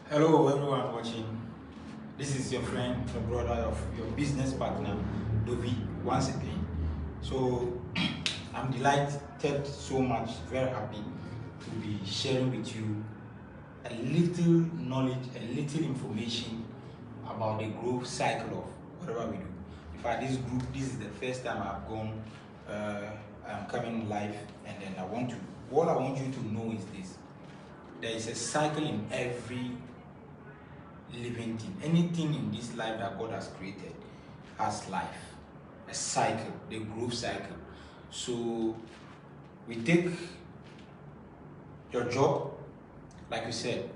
Hello everyone watching. This is your friend, your brother, your business partner, Dovi, once again. So I'm delighted so much, very happy to be sharing with you a little knowledge, a little information about the growth cycle of whatever we do. In fact, this is the first time I've gone, I'm coming live, and then what I want you to know is this. There is a cycle in every living thing. Anything in this life that God has created has life, a cycle, the growth cycle. So we take your job, like you said,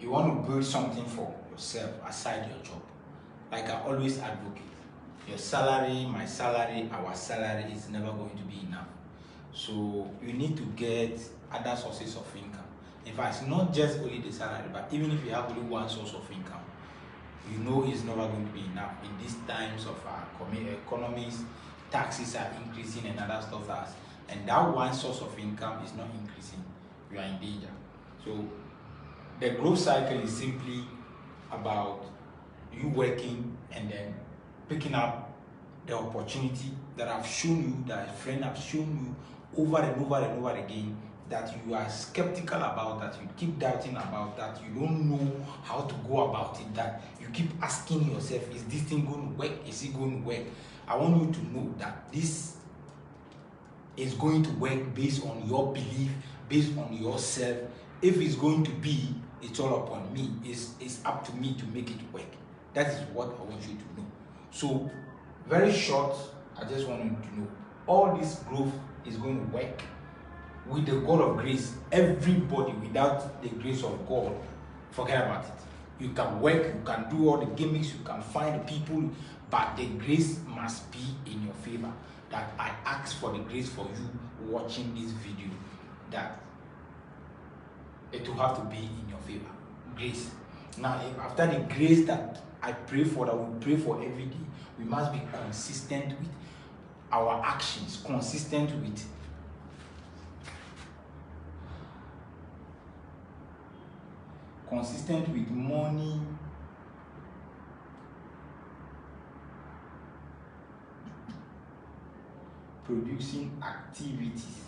you want to build something for yourself aside your job. Like I always advocate, your salary, my salary, our salary is never going to be enough. So you need to get other sources of income. In fact, it's not just only the salary, but even if you have only one source of income, you know it's never going to be enough. In these times of our economies, taxes are increasing and other stuff and that one source of income is not increasing, you are in danger. So the growth cycle is simply about you working and then picking up the opportunity that I've shown you, that a friend has shown you over and over and over again, that you are skeptical about, that you keep doubting about, that you don't know how to go about it, that you keep asking yourself, is this thing going to work? Is it going to work? I want you to know that this is going to work based on your belief, based on yourself. If it's going to be, it's all upon me. It's up to me to make it work. That is what I want you to know. So, very short, I just want you to know, all this growth is going to work with the God of grace. Everybody without the grace of God, forget about it. You can work, you can do all the gimmicks, you can find the people, but the grace must be in your favor. That I ask for the grace for you watching this video, that it will have to be in your favor. Grace. Now, after the grace that I pray for, that we pray for every day, we must be consistent with our actions, consistent with money producing activities.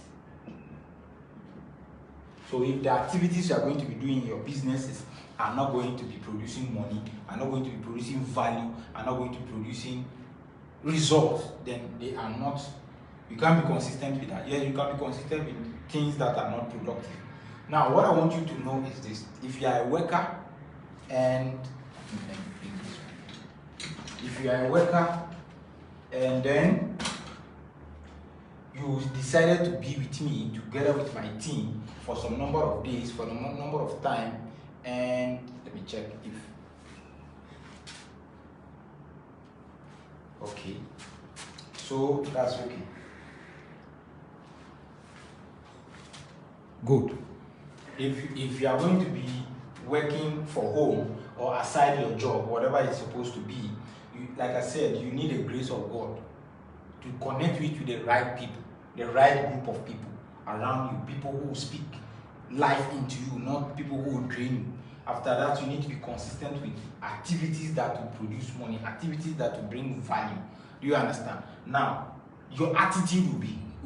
So if the activities you are going to be doing in your businesses are not going to be producing money, are not going to be producing value, are not going to be producing results, then they are not, you can't be consistent with that. Yes, you can be consistent with things that are not productive. Now, what I want you to know is this. If you are a worker and then you decided to be with me together with my team for some number of days, for a number of time, and let me check if okay, so that's okay. Good. If you are going to be working for home or aside your job, whatever it's supposed to be, like I said, you need the grace of God to connect you to the right people, the right group of people around you, people who speak life into you, not people who will drain you. After that, you need to be consistent with activities that will produce money, activities that will bring value. Do you understand? Now, your attitude will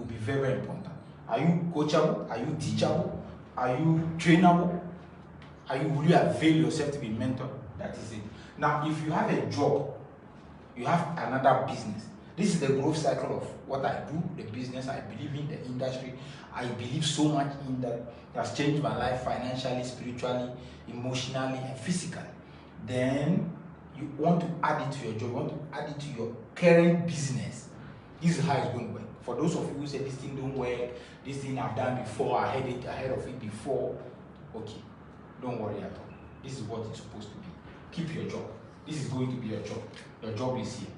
be very, very important. Are you coachable? Are you teachable? Are you trainable? Will you avail yourself to be mentored? That is it. Now, if you have a job, you have another business. This is the growth cycle of what I do, the business I believe in, the industry. I believe so much in that. It has changed my life financially, spiritually, emotionally, and physically. Then you want to add it to your job, you want to add it to your current business. This is how it's going to work. For those of you who say this thing don't work, this thing I've done before, I had it ahead of it before, okay, don't worry at all. This is what it's supposed to be. Keep your job. This is going to be your job. Your job is here.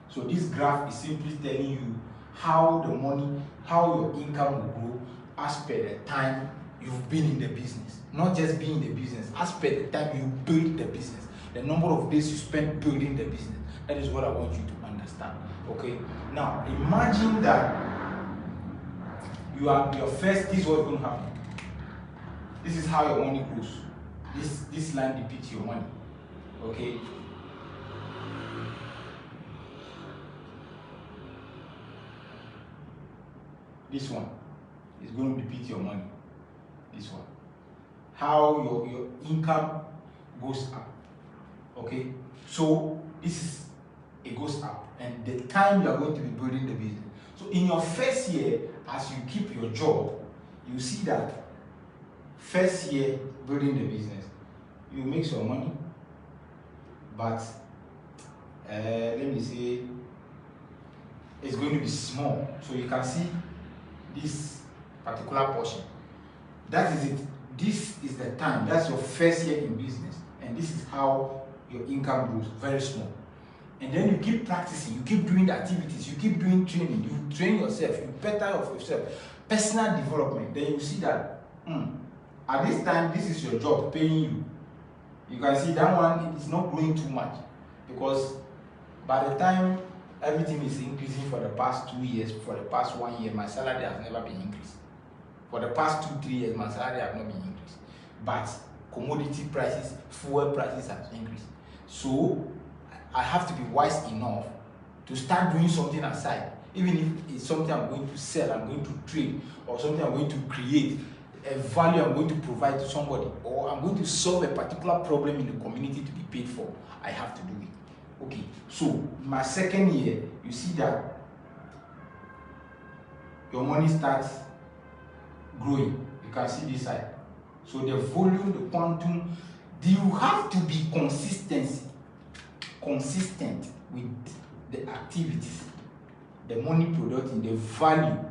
So this graph is simply telling you how your income will grow as per the time you've been in the business. Not just being in the business, as per the time you build the business. The number of days you spend building the business. That is what I want you to understand. Okay? Now, imagine that you are your first, this is what's going to happen. This is how your money grows. this line depicts your money. Okay. This one is going to depict your money. This one. How your income goes up. Okay. So this is, it goes up, and the time you are going to be building the business. So in your first year, as you keep your job, you see that first year building the business, you make some money, but let me say it's going to be small. So you can see this particular portion. That is it. This is the time. That's your first year in business, and this is how your income grows. Very small. And then you keep practicing, you keep doing the activities, you keep doing training, you train yourself, you better yourself, personal development. Then you see that at this time, this is your job paying you. You can see that one is not growing too much, because by the time everything is increasing for the past 2 years, for the past 1 year, my salary has never been increased. For the past 2-3 years, my salary has not been increased. But commodity prices, fuel prices have increased. So I have to be wise enough to start doing something aside. Even if it's something I'm going to sell, I'm going to trade, or something I'm going to create, a value I'm going to provide to somebody, or I'm going to solve a particular problem in the community to be paid for, I have to do it. Okay, so my second year, you see that your money starts growing. You can see this side. So the volume, the quantum, you have to be consistent with the activities, the money producing, the value.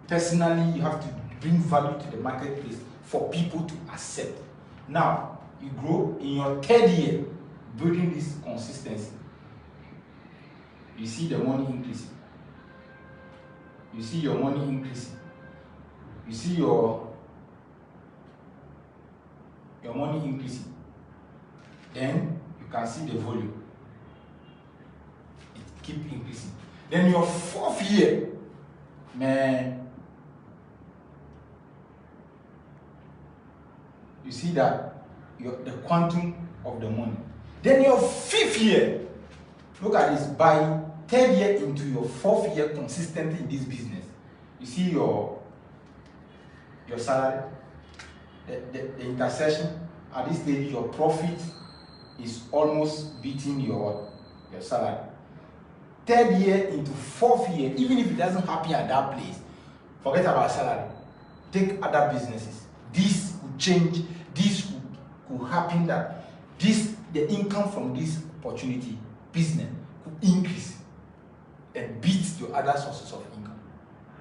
Personally, you have to bring value to the marketplace for people to accept. Now, you grow in your third year, building this consistency. You see the money increasing. You see your money increasing. You see your money increasing. Then you can see the volume. It keep increasing. Then your fourth year, man, you see that the quantum of the money. Then your fifth year, look at this, by third year into your fourth year consistently in this business, you see your salary, the intersection. At this stage, your profit is almost beating your salary. Third year into fourth year, even if it doesn't happen at that place, forget about salary. Take other businesses. This will change. This will happen, that the income from this opportunity business could increase and beat your other sources of income.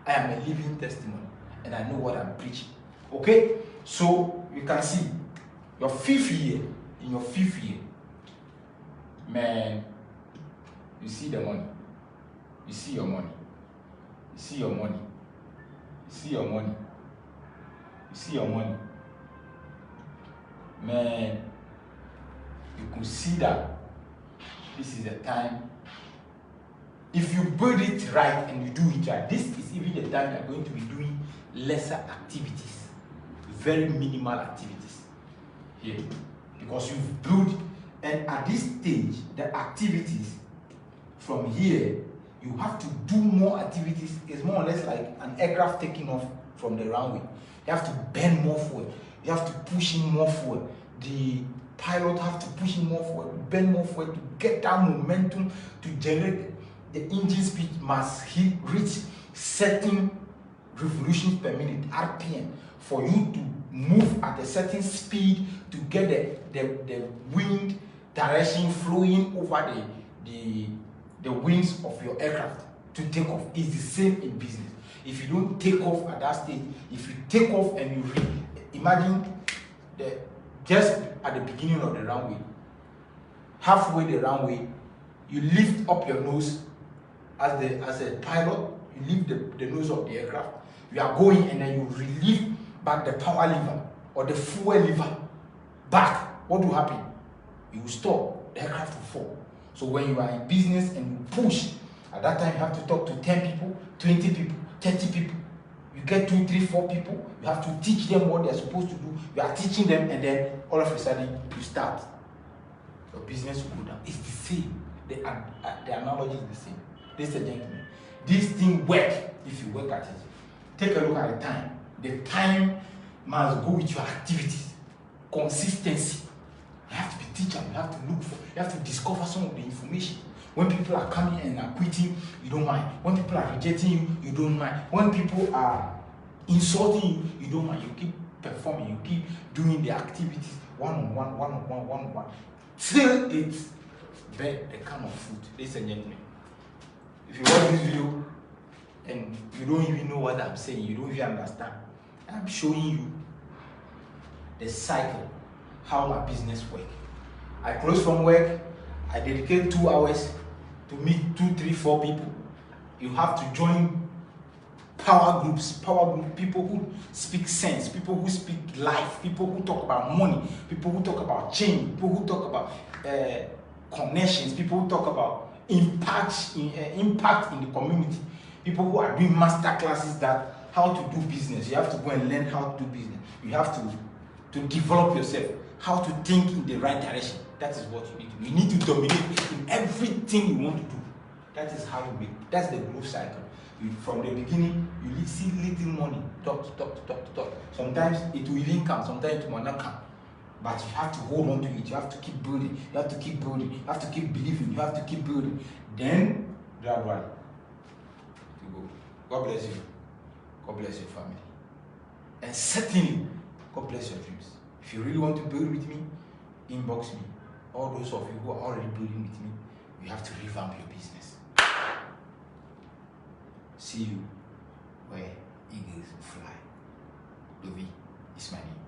I am a living testimony, and I know what I'm preaching. Okay, so you can see your fifth year. In your fifth year, man, you see the money. You see your money. You see your money. You see your money. You see your money. Man, you could see that this is the time. If you build it right and you do it right, this is even the time you're going to be doing lesser activities, very minimal activities here, because you've built. And at this stage, the activities from here, you have to do more activities. It's more or less like an aircraft taking off from the runway. You have to burn more fuel. You have to push in more fuel. The pilot have to push in more fuel, burn more fuel to get that momentum to generate. The engine speed must reach certain revolutions per minute, RPM, for you to move at a certain speed to get the wind direction flowing over the wings of your aircraft to take off. It's the same in business. If you don't take off at that stage, if you take off and you imagine just at the beginning of the runway, halfway the runway, you lift up your nose as a pilot, you lift the nose of the aircraft. You are going, and then you relieve back the power lever or the fuel lever back. What will happen? You will stop, the aircraft will fall. So when you are in business and you push, at that time you have to talk to 10 people, 20 people, 30 people. You get 2, 3, 4 people. You have to teach them what they're supposed to do. You are teaching them, and then all of a sudden you start. Your business will go down. It's the same. The analogy is the same. Ladies and gentlemen, this thing works if you work at it. Take a look at the time. The time must go with your activities. Consistency. You have to be teachable. You have to look for. You have to discover some of the information. When people are coming and are quitting, you don't mind. When people are rejecting you, you don't mind. When people are insulting you, you don't mind. You keep performing. You keep doing the activities one-on-one, till it's the kind of food. Ladies and gentlemen, if you watch this video and you don't even know what I'm saying, you don't even understand, I'm showing you the cycle, how my business works. I close from work, I dedicate 2 hours to meet 2, 3, 4 people. You have to join power groups, people who speak sense, people who speak life, people who talk about money, people who talk about change, people who talk about connections, people who talk about impact in the community, people who are doing master classes that how to do business. You have to go and learn how to do business. You have to develop yourself, how to think in the right direction. That is what you need to do. You need to dominate in everything you want to do. That is how you make. That's the growth cycle. From the beginning, you see little money, talk. Sometimes it will even come, sometimes it will not come. But you have to hold on to it. You have to keep building. You have to keep building. You have to keep believing. You have to keep building. Then, gradually, you go. God bless you. God bless your family. And certainly, God bless your dreams. If you really want to build with me, inbox me. All those of you who are already building with me, you have to revamp your business. See you where eagles fly. Dovi is my name.